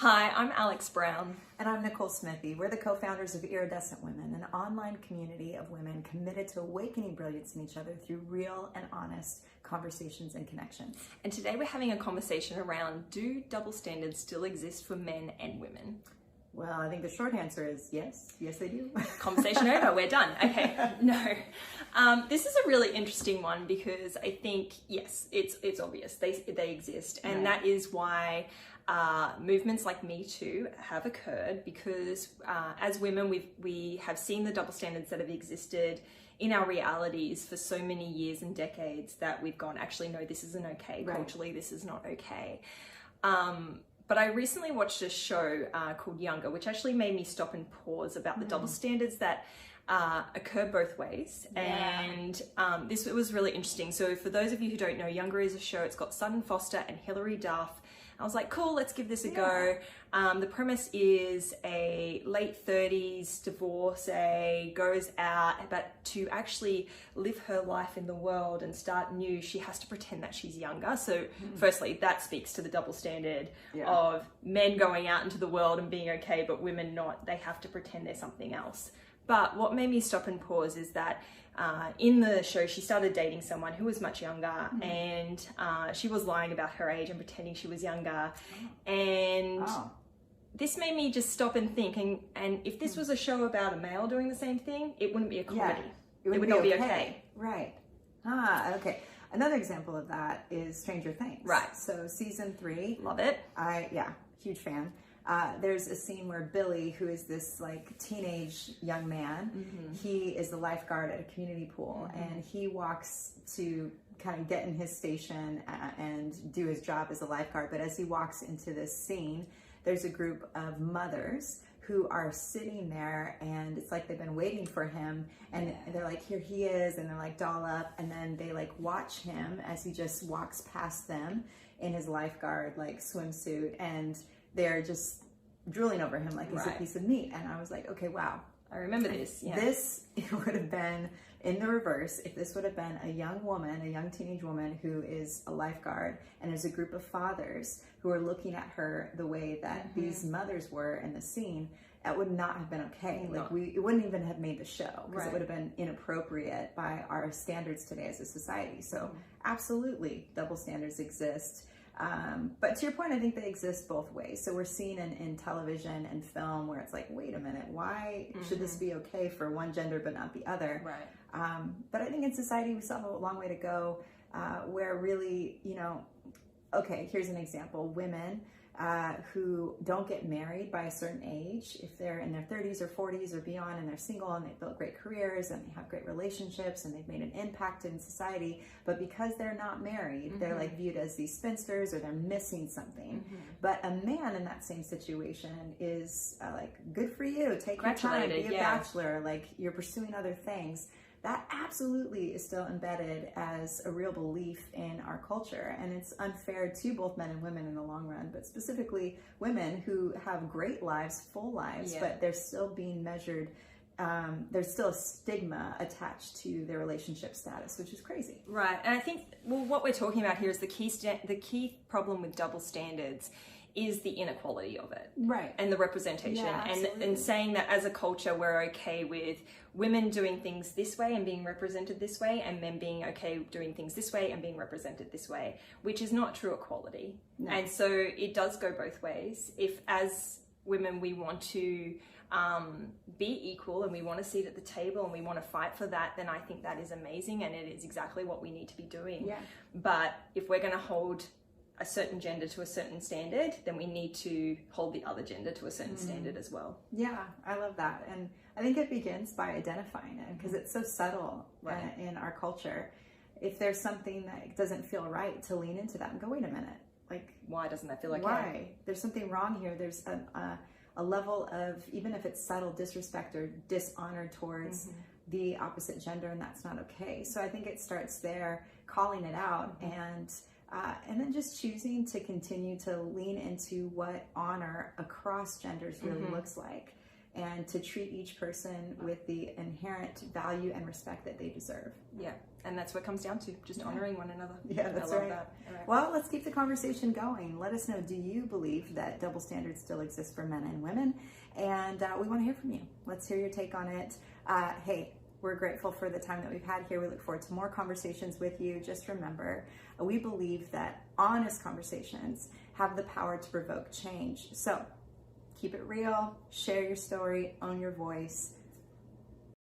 Hi, I'm Alex Brown. And I'm Nicole Smithee. We're the co-founders of Iridescent Women, an online community of women committed to awakening brilliance in each other through real and honest conversations and connections. And today we're having a conversation around, do double standards still exist for men and women? Well, I think the short answer is yes. Yes, they do. Conversation over, we're done. Okay, no. This is a really interesting one because I think, yes, it's obvious. They exist. And that is why movements like Me Too have occurred, because as women, we have seen the double standards that have existed in our realities for so many years and decades that we've gone, actually, no, this isn't okay. Right. Culturally, this is not okay. But I recently watched a show called Younger, which actually made me stop and pause about the double standards that occur both ways. Yeah. And this was really interesting. So for those of you who don't know, Younger is a show. It's got Sutton Foster and Hilary Duff. I was like, cool, let's give this a go. The premise is a late 30s divorcee goes out, but to actually live her life in the world and start new, she has to pretend that she's younger. So firstly, that speaks to the double standard of men going out into the world and being okay, but women not. They have to pretend they're something else. But what made me stop and pause is that in the show, she started dating someone who was much younger, and she was lying about her age and pretending she was younger. And this made me just stop and think, and if this was a show about a male doing the same thing, it wouldn't be a comedy. It would not be okay. Right. Okay. Another example of that is Stranger Things. Right. So season 3. Love it. Huge fan. There's a scene where Billy, who is this like teenage young man, he is the lifeguard at a community pool, and he walks to kind of get in his station and do his job as a lifeguard. But as he walks into this scene, there's a group of mothers who are sitting there, and it's like they've been waiting for him, and they're like, here he is, and they're like, doll up, and then they like watch him as he just walks past them in his lifeguard like swimsuit, and they're just drooling over him like he's a piece of meat. And I was like, okay, wow. I remember this. Yeah. This would have been in the reverse if this would have been a young woman, a young teenage woman who is a lifeguard, and there's a group of fathers who are looking at her the way that these mothers were in the scene. That would not have been okay. Like it wouldn't even have made the show, because it would have been inappropriate by our standards today as a society. So absolutely, double standards exist. But to your point, I think they exist both ways. So we're seeing in television and film where it's like, wait a minute, why should this be okay for one gender but not the other? Right. But I think in society we still have a long way to go, where really, okay, here's an example. Women who don't get married by a certain age, if they're in their 30s or 40s or beyond, and they're single and they've built great careers and they have great relationships and they've made an impact in society, but because they're not married, they're like viewed as these spinsters, or they're missing something. But a man in that same situation is like, good for you, take your time, be a bachelor, like you're pursuing other things. That absolutely is still embedded as a real belief in our culture. And it's unfair to both men and women in the long run, but specifically women who have great lives, full lives, but they're still being measured. There's still a stigma attached to their relationship status, which is crazy. Right. And I think, what we're talking about here is the key problem with double standards is the inequality of it, right, and the representation, and saying that as a culture we're okay with women doing things this way and being represented this way, and men being okay doing things this way and being represented this way, which is not true equality. No. And so it does go both ways. If as women we want to be equal and we want a seat at the table and we want to fight for that, then I think that is amazing, and it is exactly what we need to be doing. Yeah. But if we're going to hold a certain gender to a certain standard, then we need to hold the other gender to a certain standard as well. Yeah, I love that. And I think it begins by identifying it, because it's so subtle in our culture. If there's something that doesn't feel right, to lean into that and go, wait a minute, like, why doesn't that feel okay? Why? There's something wrong here. There's a level of, even if it's subtle, disrespect or dishonor towards the opposite gender, and that's not okay. So I think it starts there, calling it out, and then just choosing to continue to lean into what honor across genders really looks like. and to treat each person with the inherent value and respect that they deserve. Yeah, and that's what it comes down to, just honoring one another. Yeah, that's right. That. All right. Well, let's keep the conversation going. Let us know, do you believe that double standards still exist for men and women? And we want to hear from you. Let's hear your take on it. Hey, we're grateful for the time that we've had here. We look forward to more conversations with you. Just remember, we believe that honest conversations have the power to provoke change. So keep it real, share your story, own your voice,